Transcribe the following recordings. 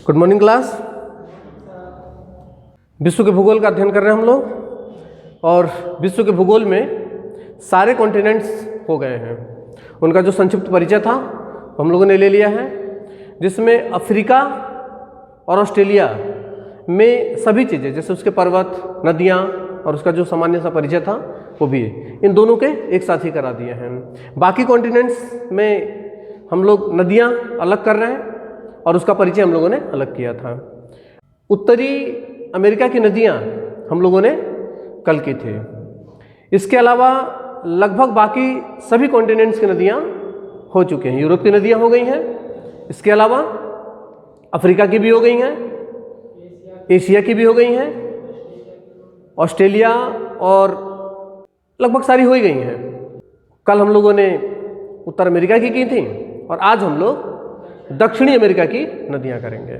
Good morning class. विश्व के भूगोल का अध्ययन कर रहे हैं हम लोग और विश्व के भूगोल में सारे कॉन्टिनेंट्स हो गए हैं। उनका जो संक्षिप्त परिचय था हम लोगों ने ले लिया है, जिसमें अफ्रीका और ऑस्ट्रेलिया में सभी चीज़ें जैसे उसके पर्वत, नदियाँ और उसका जो सामान्य सा परिचय था वो भी इन दोनों के एक साथ ही करा दिए हैं। बाकी कॉन्टिनेंट्स में हम लोग नदियाँ अलग कर रहे हैं और उसका परिचय हम लोगों ने अलग किया था। उत्तरी अमेरिका की नदियाँ हम लोगों ने कल की थी। इसके अलावा लगभग बाकी सभी कॉन्टिनेंट्स की नदियाँ हो चुके हैं। यूरोप की नदियाँ हो गई हैं, इसके अलावा अफ्रीका की भी हो गई हैं, एशिया की भी हो गई हैं, ऑस्ट्रेलिया और लगभग सारी हो ही गई हैं। कल हम लोगों ने उत्तर अमेरिका की थी और आज हम लोग दक्षिणी अमेरिका की नदियाँ करेंगे।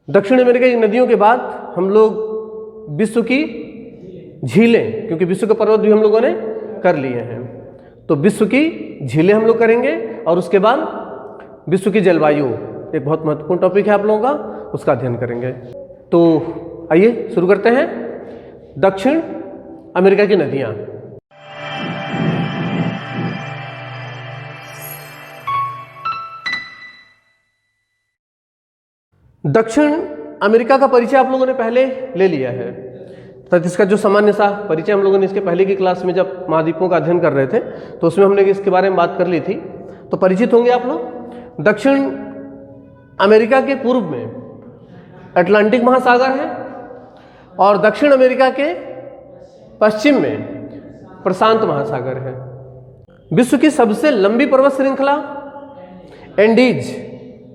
दक्षिण अमेरिका की नदियों के बाद हम लोग विश्व की झीलें, क्योंकि विश्व के पर्वत भी हम लोगों ने कर लिए हैं, तो विश्व की झीलें हम लोग करेंगे और उसके बाद विश्व की जलवायु, एक बहुत महत्वपूर्ण टॉपिक है आप लोगों का, उसका अध्ययन करेंगे। तो आइए शुरू करते हैं। दक्षिण अमेरिका की नदियाँ। दक्षिण अमेरिका का परिचय आप लोगों ने पहले ले लिया है, तथा इसका जो सामान्य सा परिचय हम लोगों ने इसके पहले की क्लास में जब महाद्वीपों का अध्ययन कर रहे थे तो उसमें हमने इसके बारे में बात कर ली थी, तो परिचित होंगे आप लोग। दक्षिण अमेरिका के पूर्व में अटलांटिक महासागर है और दक्षिण अमेरिका के पश्चिम में प्रशांत महासागर है। विश्व की सबसे लंबी पर्वत श्रृंखला एंडीज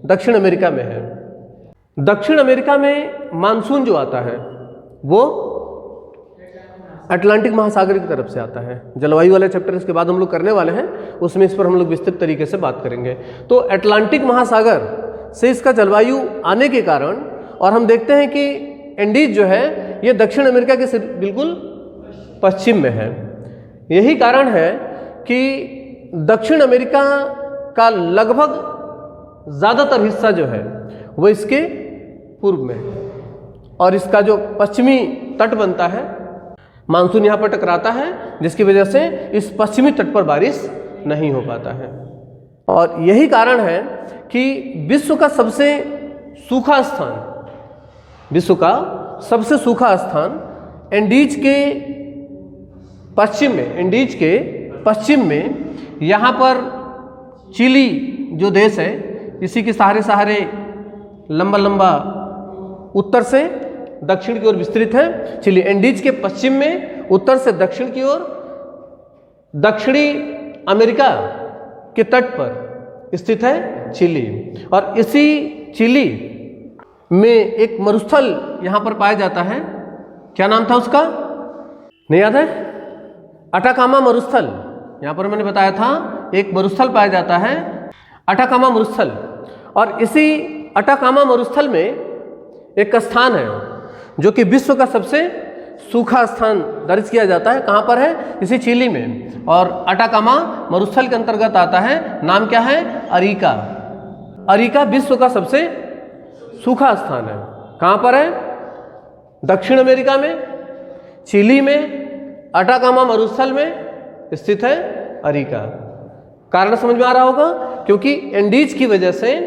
दक्षिण अमेरिका में है। दक्षिण अमेरिका में मानसून जो आता है वो अटलांटिक महासागर की तरफ से आता है। जलवायु वाले चैप्टर इसके बाद हम लोग करने वाले हैं, उसमें इस पर हम लोग विस्तृत तरीके से बात करेंगे। तो अटलांटिक महासागर से इसका जलवायु आने के कारण, और हम देखते हैं कि एंडीज जो है ये दक्षिण अमेरिका के बिल्कुल पश्चिम में है। यही कारण है कि दक्षिण अमेरिका का लगभग ज़्यादातर हिस्सा जो है वो इसके पूर्व में, और इसका जो पश्चिमी तट बनता है, मानसून यहाँ पर टकराता है, जिसकी वजह से इस पश्चिमी तट पर बारिश नहीं हो पाता है। और यही कारण है कि विश्व का सबसे सूखा स्थान, विश्व का सबसे सूखा स्थान एंडीज के पश्चिम में, एंडीज के पश्चिम में यहाँ पर चिली जो देश है, इसी के सहारे लंबा लंबा उत्तर से दक्षिण की ओर विस्तृत है। चिली एंडीज के पश्चिम में उत्तर से दक्षिण की ओर दक्षिणी अमेरिका के तट पर स्थित है चिली। और इसी चिली में एक मरुस्थल यहाँ पर पाया जाता है। क्या नाम था उसका, नहीं याद है? अटाकामा मरुस्थल। यहाँ पर मैंने बताया था एक मरुस्थल पाया जाता है, अटाकामा मरुस्थल। और इसी अटाकामा मरुस्थल में एक स्थान है जो कि विश्व का सबसे सूखा स्थान दर्ज किया जाता है। कहाँ पर है? इसी चिली में, और अटाकामा मरुस्थल के अंतर्गत आता है। नाम क्या है? अरिका। अरिका विश्व का सबसे सूखा स्थान है। कहाँ पर है? दक्षिण अमेरिका में, चिली में, अटाकामा मरुस्थल में स्थित है अरिका। कारण समझ में आ रहा होगा, क्योंकि एंडीज की वजह से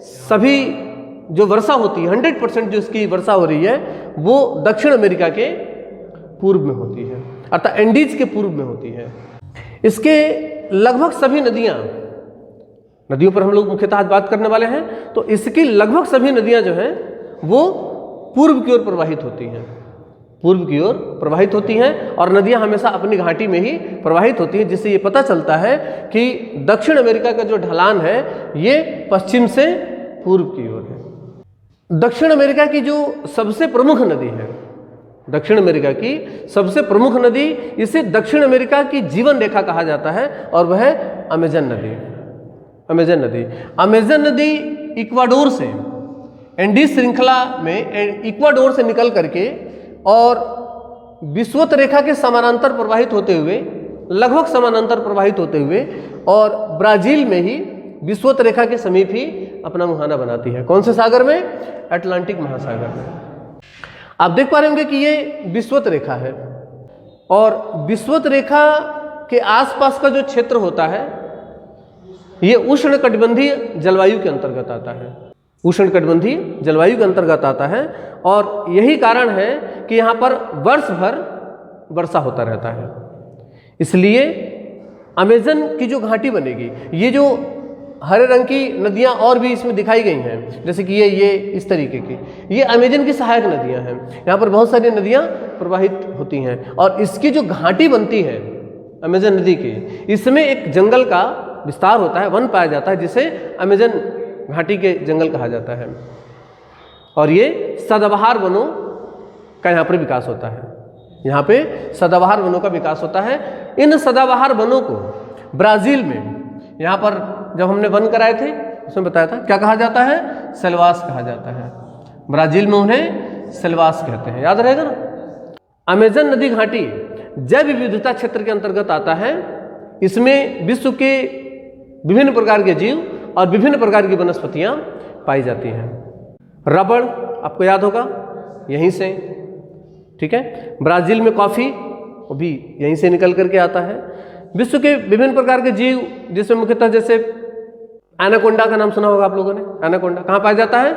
सभी जो वर्षा होती है, 100% जो इसकी वर्षा हो रही है वो दक्षिण अमेरिका के पूर्व में होती है, अर्थात एंडीज के पूर्व में होती है। इसके लगभग सभी नदियों पर हम लोग मुख्यतः बात करने वाले हैं। तो इसकी लगभग सभी नदियां जो हैं वो पूर्व की ओर प्रवाहित होती हैं, पूर्व की ओर प्रवाहित होती हैं, और नदियां हमेशा अपनी घाटी में ही प्रवाहित होती हैं, जिससे ये पता चलता है कि दक्षिण अमेरिका का जो ढलान है ये पश्चिम से पूर्व की ओर है। दक्षिण अमेरिका की जो सबसे प्रमुख नदी है, दक्षिण अमेरिका की सबसे प्रमुख नदी, इसे दक्षिण अमेरिका की जीवन रेखा कहा जाता है, और वह है अमेजन नदी। अमेजन नदी, अमेजन नदी इक्वाडोर से, एंडीज श्रृंखला में इक्वाडोर से निकल करके और विषुवत रेखा के समानांतर प्रवाहित होते हुए, लगभग समानांतर प्रवाहित होते हुए, और ब्राजील में ही विषुवत रेखा के समीप ही अपना मुहाना बनाती है। कौन से सागर में? अटलांटिक महासागर में। आप देख पा रहे होंगे कि ये विषुवत रेखा है और विषुवत रेखा के आसपास का जो क्षेत्र होता है ये उष्णकटिबंधीय जलवायु के अंतर्गत आता है, उष्णकटिबंधीय जलवायु के अंतर्गत आता है और यही कारण है कि यहाँ पर वर्ष भर वर्षा होता रहता है। इसलिए अमेजन की जो घाटी बनेगी, ये जो हरे रंग की नदियाँ और भी इसमें दिखाई गई हैं, जैसे कि ये इस तरीके की, ये अमेजन की सहायक नदियाँ हैं। यहाँ पर बहुत सारी नदियाँ प्रवाहित होती हैं और इसकी जो घाटी बनती है अमेजन नदी की, इसमें एक जंगल का विस्तार होता है, वन पाया जाता है जिसे अमेजन घाटी के जंगल कहा जाता है और ये सदाबहार वनों का यहाँ पर विकास होता है। यहाँ पे सदाबहार वनों का विकास होता है। इन सदाबहार वनों को ब्राज़ील में, यहाँ पर जब हमने वन कराए थे उसमें बताया था क्या कहा जाता है? सेल्वास कहा जाता है। ब्राज़ील में उन्हें सेल्वास कहते हैं, याद रहेगा ना। अमेजन नदी घाटी जैव विविधता क्षेत्र के अंतर्गत आता है। इसमें विश्व के विभिन्न प्रकार के जीव और विभिन्न प्रकार की वनस्पतियां पाई जाती हैं। रबड़ आपको याद होगा यहीं से, ठीक है। ब्राज़ील में कॉफ़ी वो भी यहीं से निकल करके आता है। विश्व के विभिन्न प्रकार के जीव जिसमें मुख्यतः जैसे एनाकोंडा का नाम सुना होगा आप लोगों ने। एनाकोंडा कहाँ पाया जाता है?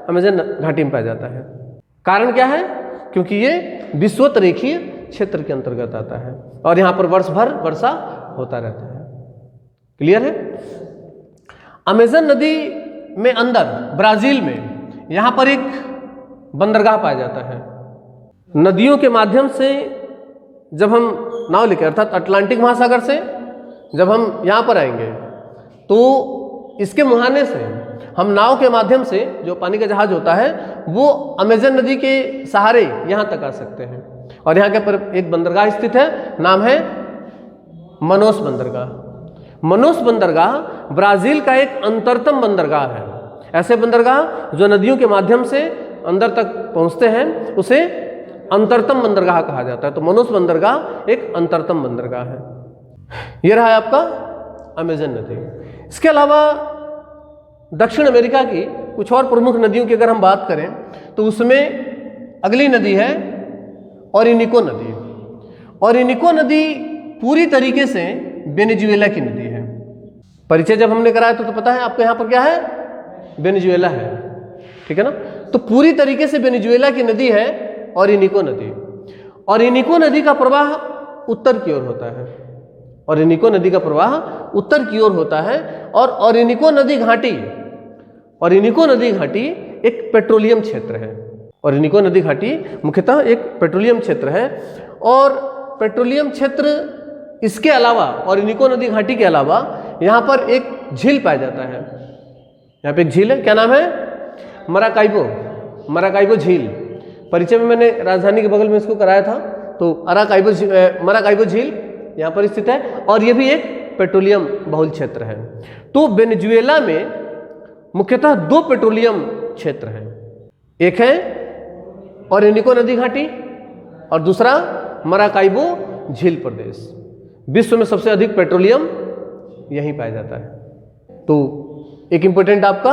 अमेजन घाटी में पाया जाता है। कारण क्या है? क्योंकि ये विषुवत रेखीय क्षेत्र के अंतर्गत आता है और यहाँ पर वर्ष भर वर्षा होता रहता है। क्लियर है? अमेजन नदी में अंदर ब्राज़ील में यहाँ पर एक बंदरगाह पाया जाता है। नदियों के माध्यम से जब हम नाव लेकर, अर्थात अटलांटिक महासागर से जब हम यहाँ पर आएंगे तो इसके मुहाने से हम नाव के माध्यम से, जो पानी का जहाज होता है, वो अमेजन नदी के सहारे यहाँ तक आ सकते हैं। और यहाँ के पर एक बंदरगाह स्थित है, नाम है मनोस बंदरगाह। मनोस बंदरगाह ब्राज़ील का एक अंतरतम बंदरगाह है। ऐसे बंदरगाह जो नदियों के माध्यम से अंदर तक पहुँचते हैं उसे अंतरतम बंदरगाह कहा जाता है। तो मनोस बंदरगाह एक अंतरतम बंदरगाह है। यह रहा है आपका अमेजन नदी। इसके अलावा दक्षिण अमेरिका की कुछ और प्रमुख नदियों की अगर हम बात करें तो उसमें अगली नदी है ओरिनिको नदी। ओरिनिको नदी पूरी तरीके से वेनेजुएला की नदी है। परिचय जब हमने कराया तो पता है आपको यहाँ पर क्या है? वेनेजुएला है, ठीक है ना। तो पूरी तरीके से वेनेजुएला की नदी है ओरिनिको नदी। ओरिनिको नदी का प्रवाह उत्तर की ओर होता है। ओरिनिको नदी का प्रवाह उत्तर की ओर होता है और ओरिनिको नदी घाटी एक पेट्रोलियम क्षेत्र है। ओरिनिको नदी घाटी मुख्यतः एक पेट्रोलियम क्षेत्र है और पेट्रोलियम क्षेत्र इसके अलावा, ओरिनिको नदी घाटी के अलावा यहाँ पर एक झील पाया जाता है। यहाँ पे एक झील है, क्या नाम है? मराकाइबो झील। परिचय में मैंने राजधानी के बगल में इसको कराया था। तो मराकाइबो झील यहाँ पर स्थित है और ये भी एक पेट्रोलियम बहुल क्षेत्र है। तो वेनेजुएला में मुख्यतः दो पेट्रोलियम क्षेत्र हैं, एक है ओरिनिको नदी घाटी और दूसरा मराकाइबो झील प्रदेश। विश्व में सबसे अधिक पेट्रोलियम यहीं पाया जाता है। तो एक इंपॉर्टेंट आपका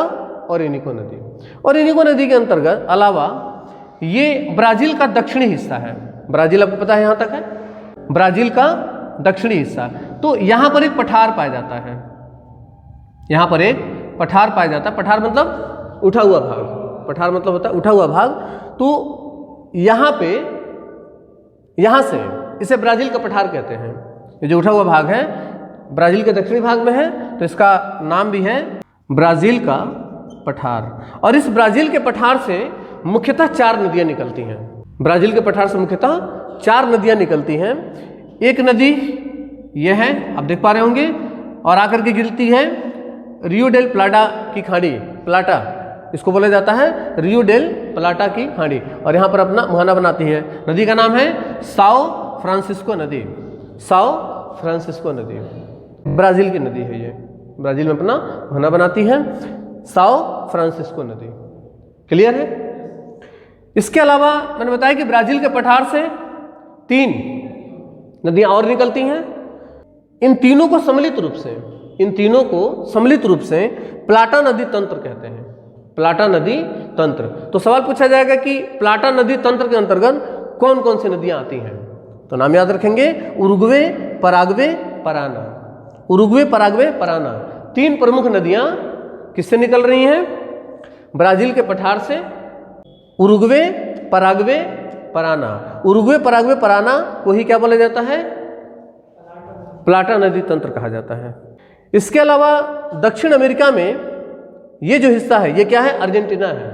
ओरिनिको नदी। ओरिनिको नदी के अंतर्गत अलावा ये ब्राज़ील का दक्षिणी हिस्सा है। ब्राज़ील आपको पता है यहाँ तक है, ब्राज़ील का दक्षिणी हिस्सा। तो यहाँ पर एक पठार पाया जाता है। यहाँ पर एक पठार पाया जाता है। पठार मतलब उठा हुआ भाग। पठार मतलब होता है उठा हुआ भाग। तो यहाँ पे, यहाँ से इसे ब्राज़ील का पठार कहते हैं। ये जो उठा हुआ भाग है ब्राज़ील के दक्षिणी भाग में है तो इसका नाम भी है ब्राज़ील का पठार। और इस ब्राज़ील के पठार से मुख्यतः 4 नदियाँ निकलती हैं। ब्राज़ील के पठार से मुख्यतः 4 नदियाँ निकलती हैं। एक नदी यह है, आप देख पा रहे होंगे, और आकर के गिरती है रियो डेल प्लाटा की खाड़ी। प्लाटा इसको बोला जाता है, रियो डेल प्लाटा की खाड़ी, और यहाँ पर अपना मुहाना बनाती है। नदी का नाम है साओ फ्रांसिस्को नदी। साओ फ्रांसिस्को नदी ब्राज़ील की नदी है। ये ब्राज़ील में अपना मुहाना बनाती है, साओ फ्रांसिस्को नदी। क्लियर है? इसके अलावा मैंने बताया कि ब्राज़ील के पठार से 3 नदियाँ और निकलती हैं। इन तीनों को सम्मिलित रूप से इन तीनों को सम्मिलित रूप से प्लाटा नदी तंत्र कहते हैं। प्लाटा नदी तंत्र। तो सवाल पूछा जाएगा कि प्लाटा नदी तंत्र के अंतर्गत कौन कौन सी नदियां आती हैं, तो नाम याद रखेंगे, Uruguay, Paraguay, Parana. Uruguay, Paraguay, Parana, तीन प्रमुख नदियां किससे निकल रही हैं? ब्राजील के पठार से। Uruguay, Paraguay, Parana. Uruguay, Paraguay, Parana को ही क्या बोला जाता है? प्लाटा नदी तंत्र कहा जाता है। इसके अलावा दक्षिण अमेरिका में ये जो हिस्सा है ये क्या है? अर्जेंटीना है।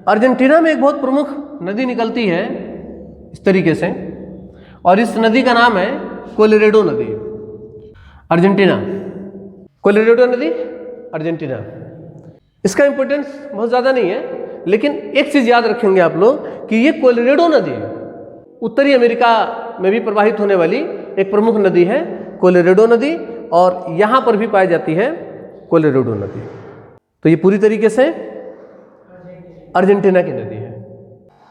अर्जेंटीना में एक बहुत प्रमुख नदी निकलती है इस तरीके से, और इस नदी का नाम है कोलोरेडो नदी। अर्जेंटीना, कोलोरेडो नदी, अर्जेंटीना। इसका इंपॉर्टेंस बहुत ज़्यादा नहीं है, लेकिन एक चीज़ याद रखेंगे आप लोग कि ये कोलोरेडो नदी उत्तरी अमेरिका में भी प्रवाहित होने वाली एक प्रमुख नदी है, कोलोरेडो नदी, और यहाँ पर भी पाई जाती है कोलोरेडो नदी। तो ये पूरी तरीके से अर्जेंटीना की नदी है।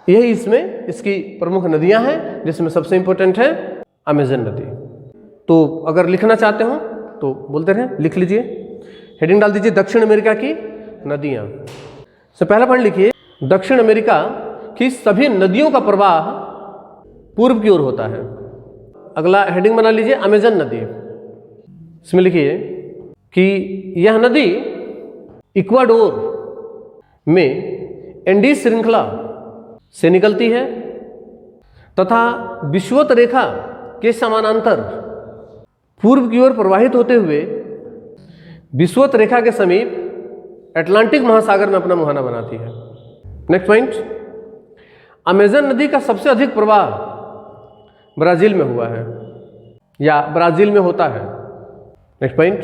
यही इसमें इसकी प्रमुख नदियां हैं, जिसमें सबसे इंपॉर्टेंट है अमेजन नदी। तो अगर लिखना चाहते हो तो बोलते रहें, लिख लीजिए, हेडिंग डाल दीजिए दक्षिण अमेरिका की नदियां। तो पहला पॉइंट लिखिए, दक्षिण अमेरिका की सभी नदियों का प्रवाह पूर्व की ओर होता है। अगला हेडिंग बना लीजिए अमेजन नदी। इसमें लिखिए कि यह नदी इक्वाडोर में एंडीज श्रृंखला से निकलती है तथा विषुवत रेखा के समानांतर पूर्व की ओर प्रवाहित होते हुए विषुवत रेखा के समीप अटलांटिक महासागर में अपना मुहाना बनाती है। नेक्स्ट पॉइंट, अमेजन नदी का सबसे अधिक प्रवाह ब्राजील में हुआ है या ब्राजील में होता है। नेक्स्ट पॉइंट,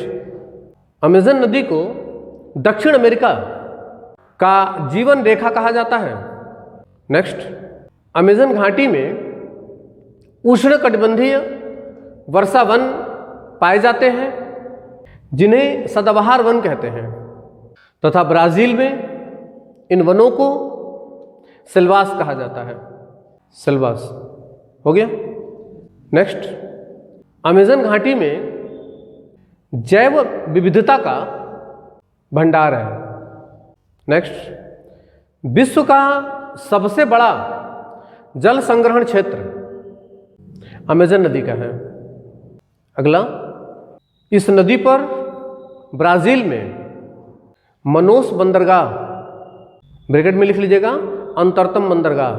अमेजन नदी को दक्षिण अमेरिका का जीवन रेखा कहा जाता है। नेक्स्ट, अमेजन घाटी में उष्णकटिबंधीय वर्षा वन पाए जाते हैं जिन्हें सदाबहार वन कहते हैं, तथा ब्राजील में इन वनों को सिल्वास कहा जाता है। सिल्वास हो गया। नेक्स्ट, अमेजन घाटी में जैव विविधता का भंडार है। नेक्स्ट, विश्व का सबसे बड़ा जल संग्रहण क्षेत्र अमेजन नदी का है। अगला, इस नदी पर ब्राजील में मनोस बंदरगाह, ब्रैकेट में लिख लीजिएगा अंतरतम बंदरगाह।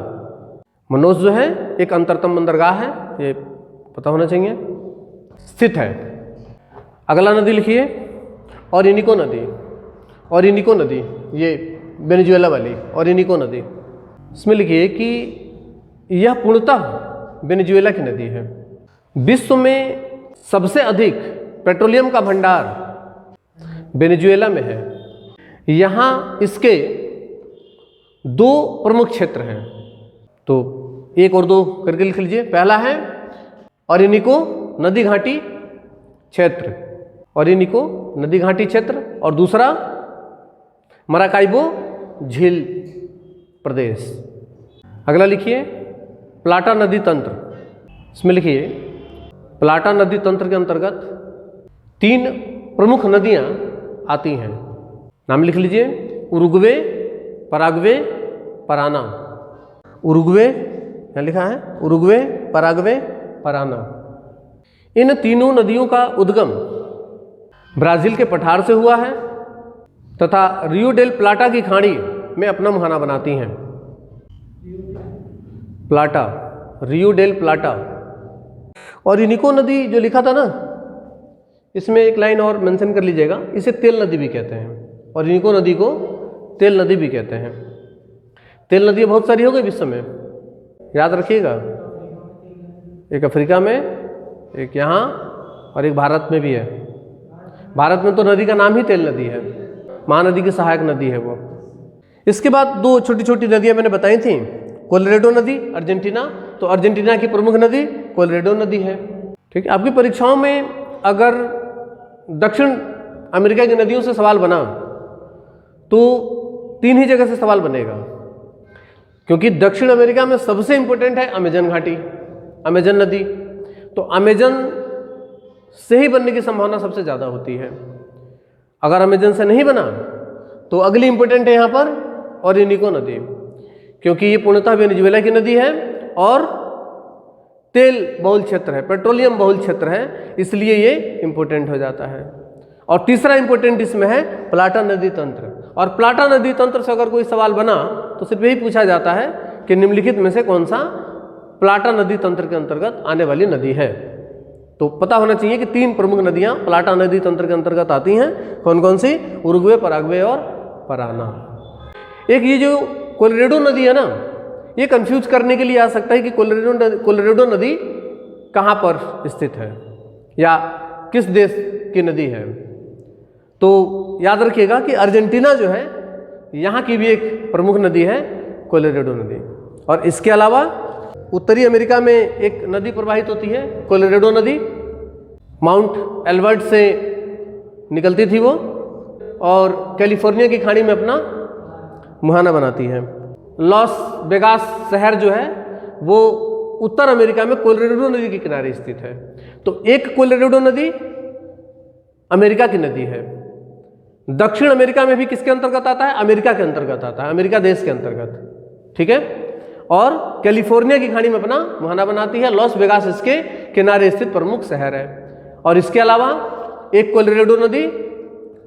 मनोस जो है एक अंतरतम बंदरगाह है, ये पता होना चाहिए, स्थित है। अगला नदी लिखिए ओरिनिको नदी। ओरिनिको नदी ये वेनेजुएला वाली ओरिनिको नदी। इसमें लिखिए कि यह पूर्णतः वेनेजुएला की नदी है। विश्व में सबसे अधिक पेट्रोलियम का भंडार वेनेजुएला में है। यहाँ इसके दो प्रमुख क्षेत्र हैं, तो एक और दो करके लिख लीजिए। पहला है ओरिनिको नदी घाटी क्षेत्र, ओरिनिको नदी घाटी क्षेत्र, और दूसरा मराकाइबो झील प्रदेश। अगला लिखिए प्लाटा नदी तंत्र। इसमें लिखिए प्लाटा नदी तंत्र के अंतर्गत तीन प्रमुख नदियां आती हैं। नाम लिख लीजिए उरुग्वे, पराग्वे, पराना। उरुग्वे क्या लिखा है? Uruguay, Paraguay, Parana. इन तीनों नदियों का उद्गम ब्राजील के पठार से हुआ है तथा रियो डेल प्लाटा की खाड़ी में अपना मुहाना बनाती हैं। प्लाटा, रियो डेल प्लाटा। और इनिको नदी जो लिखा था ना, इसमें एक लाइन और मेंशन कर लीजिएगा, इसे तेल नदी भी कहते हैं, और इनिको नदी को तेल नदी भी कहते हैं। तेल नदी बहुत सारी हो गई विश्व में, याद रखिएगा। एक अफ्रीका में, एक यहाँ, और एक भारत में भी है। भारत में तो नदी का नाम ही तेल नदी है, महानदी की सहायक नदी है वो। इसके बाद दो छोटी छोटी नदियां मैंने बताई थी, कोलोरेडो नदी अर्जेंटीना, तो अर्जेंटीना की प्रमुख नदी कोलोरेडो नदी है। ठीक है, आपकी परीक्षाओं में अगर दक्षिण अमेरिका की नदियों से सवाल बना तो तीन ही जगह से सवाल बनेगा, क्योंकि दक्षिण अमेरिका में सबसे इंपॉर्टेंट है अमेजन घाटी, अमेजन नदी। तो अमेजन से ही बनने की संभावना सबसे ज़्यादा होती है। अगर अमेजन से नहीं बना तो अगली इंपॉर्टेंट है यहाँ पर ओरिनिको नदी, क्योंकि ये पूर्णतः वेनेजुएला की नदी है और तेल बहुल क्षेत्र है, पेट्रोलियम बहुल क्षेत्र है, इसलिए ये इंपॉर्टेंट हो जाता है। और तीसरा इंपॉर्टेंट इसमें है प्लाटा नदी तंत्र। और प्लाटा नदी तंत्र से अगर कोई सवाल बना तो सिर्फ यही पूछा जाता है कि निम्नलिखित में से कौन सा प्लाटा नदी तंत्र के अंतर्गत आने वाली नदी है। तो पता होना चाहिए कि 3 प्रमुख नदियां प्लाटा नदी तंत्र के अंतर्गत आती हैं। कौन कौन सी? उरुग्वे, पराग्वे और पराना। एक ये जो कोलोरेडो नदी है ना, ये कंफ्यूज करने के लिए आ सकता है कि कोलोरेडो नदी कहाँ पर स्थित है या किस देश की नदी है। तो याद रखिएगा कि अर्जेंटीना जो है यहाँ की भी एक प्रमुख नदी है कोलोरेडो नदी। और इसके अलावा उत्तरी अमेरिका में एक नदी प्रवाहित होती है कोलोरेडो नदी, माउंट एल्बर्ट से निकलती थी वो और कैलिफोर्निया की खाड़ी में अपना मुहाना बनाती है। लॉस वेगास शहर जो है वो उत्तर अमेरिका में कोलोरेडो नदी के किनारे स्थित है। तो एक कोलोरेडो नदी अमेरिका की नदी है। दक्षिण अमेरिका में भी किसके अंतर्गत आता है? अमेरिका के अंतर्गत आता है, अमेरिका देश के अंतर्गत, ठीक है। और कैलिफोर्निया की खाड़ी में अपना मुहाना बनाती है। लॉस वेगास इसके किनारे स्थित प्रमुख शहर है। और इसके अलावा एक कोलोरेडो नदी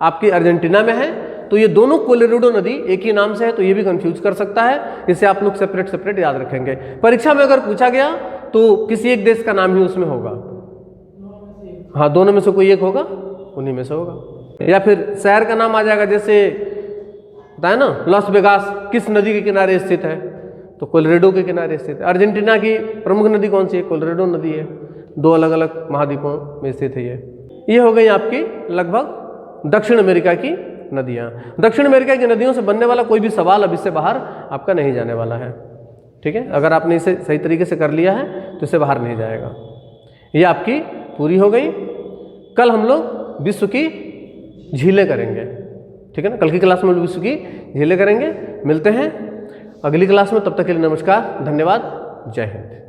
आपकी अर्जेंटीना में है। तो ये दोनों कोलोरेडो नदी एक ही नाम से है, तो ये भी कंफ्यूज कर सकता है। इसे आप लोग सेपरेट सेपरेट याद रखेंगे। परीक्षा में अगर पूछा गया तो किसी एक देश का नाम ही उसमें होगा। हाँ, दोनों में से कोई एक होगा, उन्हीं में से होगा। या फिर शहर का नाम आ जाएगा, जैसे बताया ना लॉस वेगास किस नदी के किनारे स्थित है, तो कोलोरेडो के किनारे स्थित है। अर्जेंटीना की प्रमुख नदी कौन सी है? कोलोरेडो नदी है। 2 अलग अलग महाद्वीपों में स्थित है ये हो गई आपकी लगभग दक्षिण अमेरिका की नदियाँ। दक्षिण अमेरिका की नदियों से बनने वाला कोई भी सवाल अब इससे बाहर आपका नहीं जाने वाला है, ठीक है। अगर आपने इसे सही तरीके से कर लिया है तो इससे बाहर नहीं जाएगा। ये आपकी पूरी हो गई। कल हम लोग विश्व की झीलें करेंगे, ठीक है ना। कल की क्लास में हम लोग विश्व की झीलें करेंगे। मिलते हैं अगली क्लास में, तब तक के लिए नमस्कार, धन्यवाद, जय हिंद।